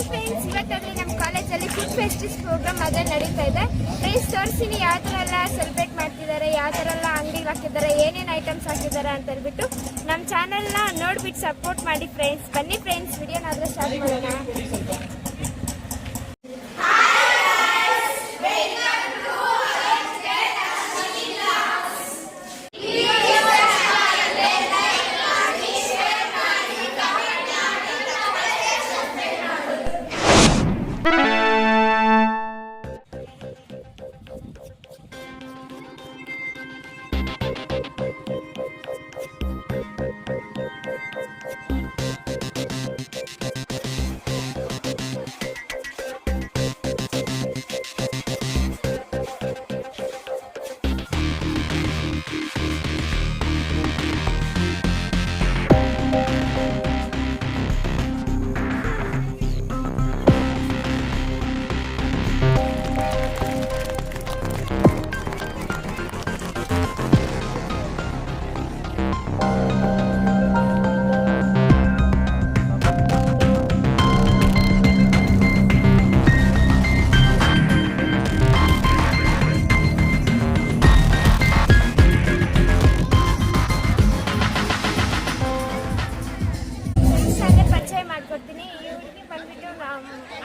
Hi friends, ಇವತ್ತಾದರೆ ನಮ್ಮ ಕಾಲೇಜಲ್ಲಿ food ಫೆಸ್ಟಿಸ್ program ಅದೇ ನಡೀತಾ ಇದೆ. ಫ್ರೆಂಡ್ಸ್ ತೋರಿಸ್ತೀನಿ ಯಾವ ಥರ ಎಲ್ಲ ಸೆಲೆಬ್ರೇಟ್ ಮಾಡ್ತಿದ್ದಾರೆ, ಯಾವ ಥರ ಎಲ್ಲ ಅಂಗಡಿಗೆ ಹಾಕಿದ್ದಾರೆ, ಏನೇನು ಐಟಮ್ಸ್ ಹಾಕಿದ್ದಾರೆ ಅಂತ ಹೇಳ್ಬಿಟ್ಟು ನಮ್ಮ ಚಾನಲ್ನ ನೋಡ್ಬಿಟ್ಟು ಸಪೋರ್ಟ್ ಮಾಡಿ ಫ್ರೆಂಡ್ಸ್. ಬನ್ನಿ ಫ್ರೆಂಡ್ಸ್, ವಿಡಿಯೋನಾದರೂ ಸ್ಟಾರ್ಟ್ ಮಾಡೋಣ.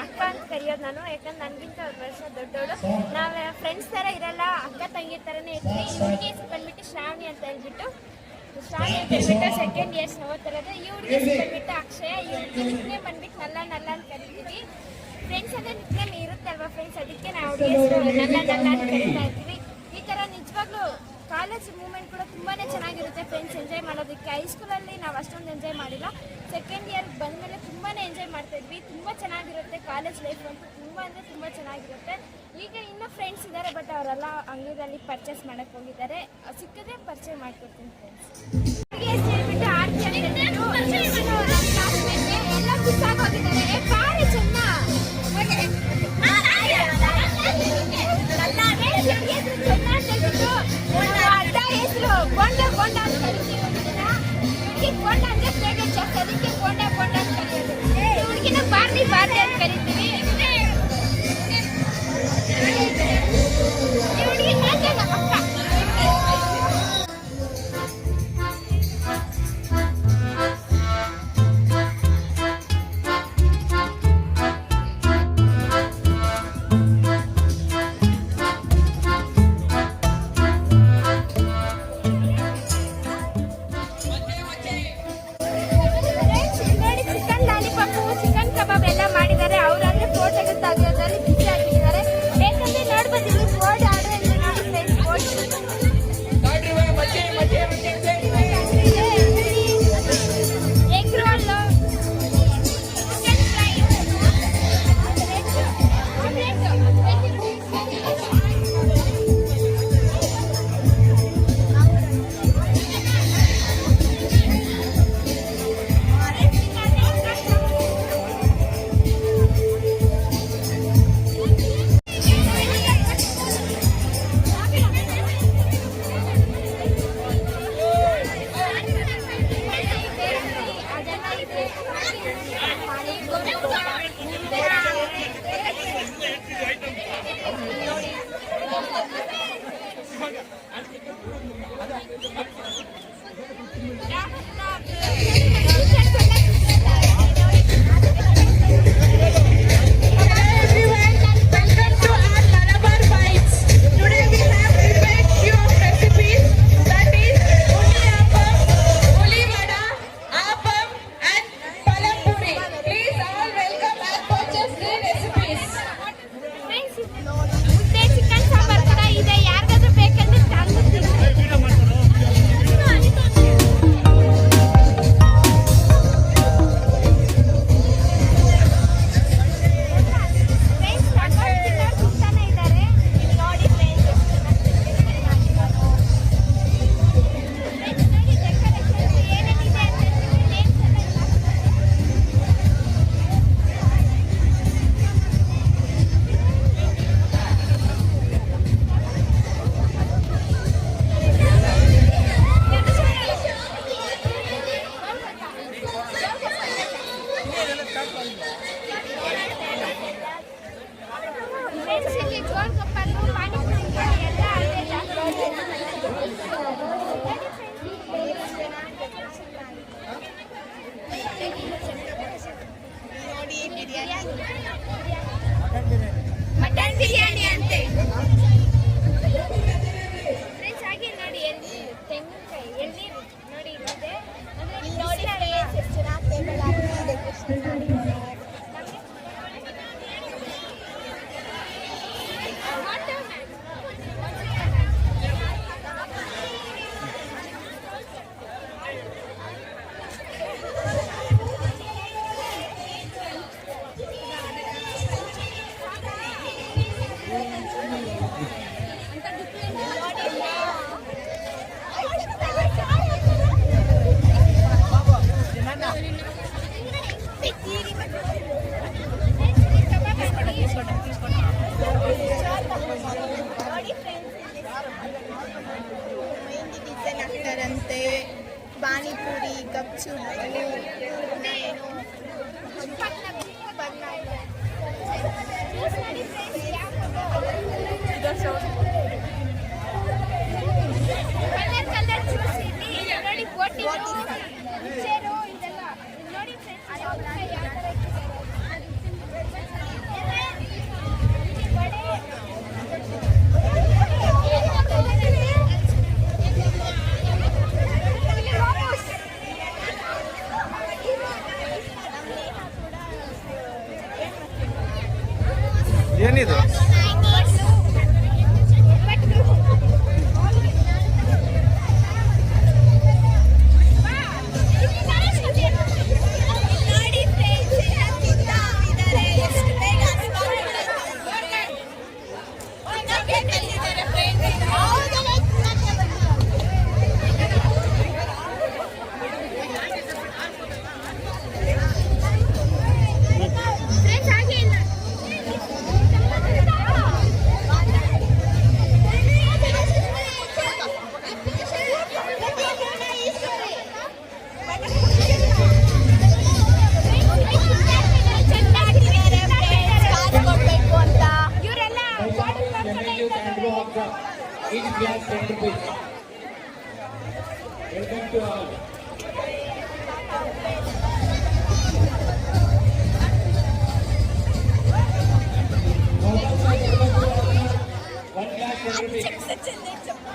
ಅಕ್ಕ ಅಂತ ಕರೆಯೋದು ನಾನು, ಯಾಕಂದ್ರೆ ನನಗಿಂತ ಒಂದು ವರ್ಷ ದೊಡ್ಡವಳು. ನಾವು ಫ್ರೆಂಡ್ಸ್ ಥರ ಇರಲ್ಲ, ಅಕ್ಕ ತಂಗಿ ಥರನೇ ಇರ್ತೀವಿ. ಈ ಹುಡುಗಿ ಹೆಸರು ಬಂದ್ಬಿಟ್ಟು ಶ್ರಾವಣಿ ಅಂತ ಹೇಳ್ಬಿಟ್ಟು ಸೆಕೆಂಡ್ ಇಯರ್ಸ್ ಓದ್ತಿರೋದು. ಈ ಹುಡುಗಿ ಹೆಸರು ಬಂದ್ಬಿಟ್ಟು ಅಕ್ಷಯ. ಈ ಹುಡುಗಿ ನಿಕ್ನೇಮ್ ಬಂದ್ಬಿಟ್ಟು ನಲ್ಲ ಅಂತ ಕರಿತೀವಿ. ಫ್ರೆಂಡ್ಸ್ ಅಂದರೆ ನಿಕ್ನೇಮ್ ಇರುತ್ತಲ್ವಾ ಫ್ರೆಂಡ್ಸ್, ಅದಕ್ಕೆ ನಾವು ಹುಡುಗಿ ಹೆಸರು ನಲ್ಲ ಅಂತ ಕರಿತಾ ಇರ್ತೀವಿ. ಈ ಥರ ನಿಜವಾಗ್ಲೂ ಕಾಲೇಜ್ ಮೂಮೆಂಟ್ ಕೂಡ ತುಂಬಾ ಚೆನ್ನಾಗಿರುತ್ತೆ ಫ್ರೆಂಡ್ಸ್, ಎಂಜಾಯ್ ಮಾಡೋದಕ್ಕೆ. ಹೈಸ್ಕೂಲಲ್ಲಿ ನಾವು ಅಷ್ಟೊಂದು ಎಂಜಾಯ್ ಮಾಡಿಲ್ಲ, ಸೆಕೆಂಡ್ ಇಯರ್ಗೆ ಬಂದಮೇಲೆ ತುಂಬಾ ಎಂಜಾಯ್ ಮಾಡ್ತಾಯಿದ್ವಿ. ತುಂಬ ಚೆನ್ನಾಗಿರುತ್ತೆ ಕಾಲೇಜ್ ಲೈಫ್ ಅಂತೂ, ತುಂಬ ಅಂದರೆ ತುಂಬ ಚೆನ್ನಾಗಿರುತ್ತೆ. ಈಗ ಇನ್ನೂ ಫ್ರೆಂಡ್ಸ್ ಇದ್ದಾರೆ, ಬಟ್ ಅವರೆಲ್ಲ ಅಂಗಡಿಯಲ್ಲಿ ಪರ್ಚೇಸ್ ಮಾಡೋಕ್ಕೆ ಹೋಗಿದ್ದಾರೆ. ಸಿಕ್ಕಿದ್ರೆ ಪರಿಚಯ ಮಾಡ್ಕೊಡ್ತೀನಿ ಫ್ರೆಂಡ್ಸ್. ಹೇಳ್ಬಿಟ್ಟು ಆರ್ತಿ ಎಲ್ಲ ಖುಷಿಯಾಗಿ ಹೋಗಿದ್ದಾರೆ. ಬಾರಿ ಚೆನ್ನ ಅಡ್ಡ ಹೆಸರು ಕೊಂಡ ಕೊಂಡ ಅಂತ ಕರಿತೀವಿ. ಹುಡುಗಿ ಕೊಂಡ ಅಂದ್ರೆ ಫೇವ್ರೇಟ್ ಜಾಸ್ತಿ, ಅದಕ್ಕೆ ಕೊಂಡ ಕೊಂಡ ಅಂತ ಕರೆಯೋದು. ಹುಡುಗಿನ ಬಾರ್ಲಿ ಬಾರ್ಲಿ ಅಂತ ಕರಿತೀವಿ. ಹುಡುಗಿ ಮಾತ್ರ ನಮ್ಮ ಅಕ್ಕ. ಏನಿದು? Each glass 10 rupees. Welcome to all. One glass 10 rupees.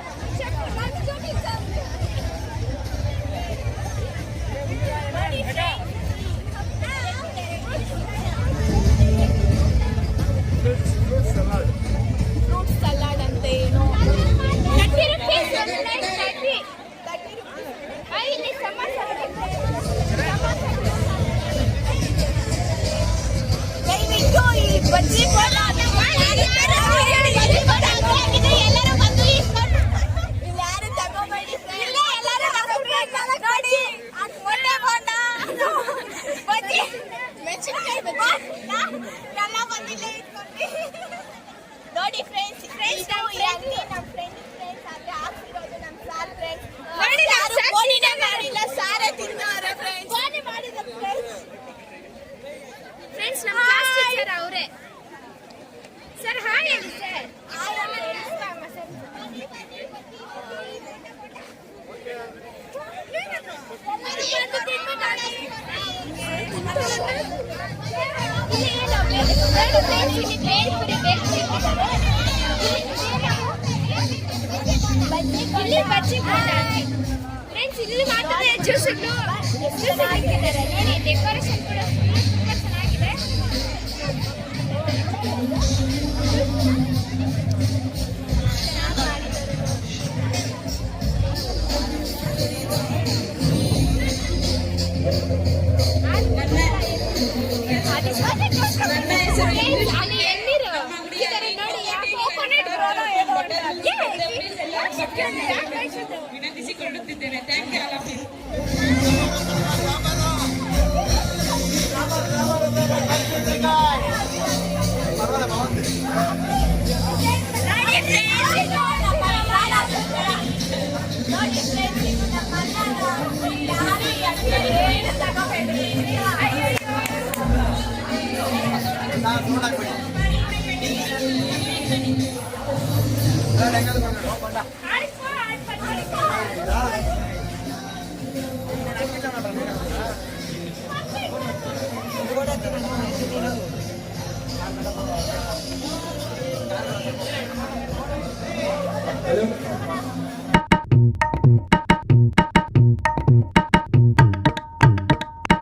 Fruit salad ಅಂತ ಏನು 30 rupees ಇಲ್ಲಿ ಸಮೋಸ ದಯವಿಟ್ಟು ಈ ಬಜ್ಜಿ ಬೋಂಡ ಎಲ್ಲರೂ ಬಂದು ಯಾರು ತಗೋಬೇಡಿ ನೋಡಿ ಮೊಟ್ಟೆ ಬೋಂಡ ಬಜ್ಜಿ ಮೆಣಸಿನಕಾಯಿ ಬಜ್ಜಿ ಎಲ್ಲ ಬಂದಿಲ್ಲ ಇಟ್ಕೊಂಡು ನೋಡಿ ಫ್ರೆಂಡ್ಸ್ ನಮ್ಮ ಫ್ರೆಂಡ್ಸ್ ಅಂದ್ರೆ ಆಗ್ತಿರೋದು ನಮ್ಮ ಸಾರ್ ಫ್ರೆಂಡ್ಸ್ ನೋಡಿ ಯಾರು ಫೋನಿನೇ ಮಾಡಿಲ್ಲ ಸಾರೇ ತಿನ್ನೋರೆ ಫ್ರೆಂಡ್ಸ್ ಫೋನ್ ಮಾಡಿದ ಫ್ರೆಂಡ್ಸ್ ನಮ್ಮ ಕ್ಲಾಸ್ ಟೀಚರ್ ಅವರೇ ಸರ್ ಹಾಯ್ ಹೇಳಿ ಸರ್ ಹಾಯ್ ಅಮ್ಮ ಸರ್ ಫ್ರೆಂಡ್ಸ್ ಇಲ್ಲಿ ಮಾತ್ರ ಜ್ಯೂಸ್ಗಳು ಹಾಕಿದ್ದಾರೆ ನೋಡಿ ಡೆಕೋರೇಷನ್ ಕೂಡ ತುಂಬಾ ಚೆನ್ನಾಗಿದೆ ವಿನಂತಿಸಿಕೊಳ್ಳುತ್ತಿದ್ದೇನೆ. Thank you all of you. Hello.